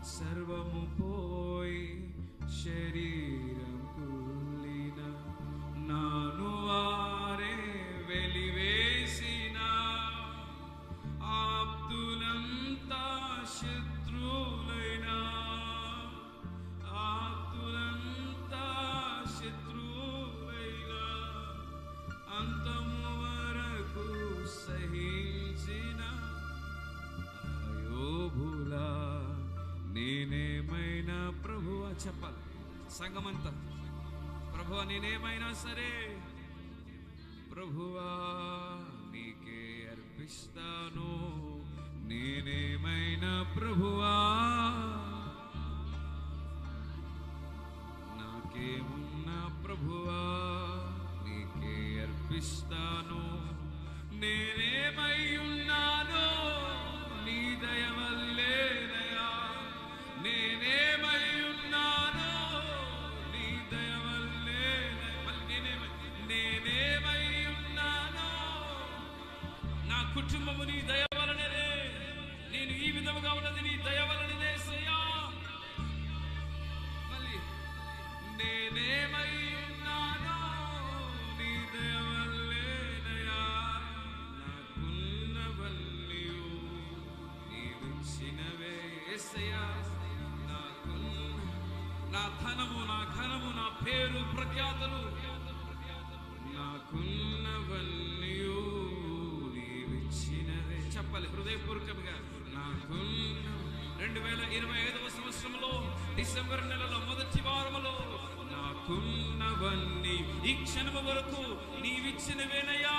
సర్వము పోయి శరీరం కులిన నాను వారే వెలివేసిన ఆప్తులంతా శత్రువులైనా ఆప్తులంతా శత్రువులైనా అంతము వరకు సహించిన అయోబులా నేనేమైనా ప్రభువా చెప్పాలి సంగమంతా ప్రభువా నేనేమైనా సరే ప్రభువా నీకే అర్పిస్తాను నేనేమైనా ప్రభువా నాకేమున్నా ప్రభువా నీకే అర్పిస్తాను నేనేమై ఉన్నానో నీ దయ వల్లేనయా నేనేమై ఉన్నానో నీ దయ నేనేమై ఉన్నానో నా కుటుంబము నీ దయ వలననే నేను ఈ విధముగా ఉన్నది నీ దయ వలననే సయ్యా మళ్ళీ నేనేమై ఉన్నానో నీ దయ వల్లేనయా నాకున్నవన్నీ నీవిచ్చినవే యేసయ్యా నా ధనము నా ఘనము నా పేరు ప్రఖ్యాతలు నాకున్నవన్నీ నీవిచ్చినవే చెప్పాలి హృదయపూర్వకంగా 2025వ సంవత్సరంలో డిసెంబర్ నెలలో మొదటి వారములో నాకున్నవన్నీ ఈ క్షణము వరకు నీవిచ్చినవేనయ్యా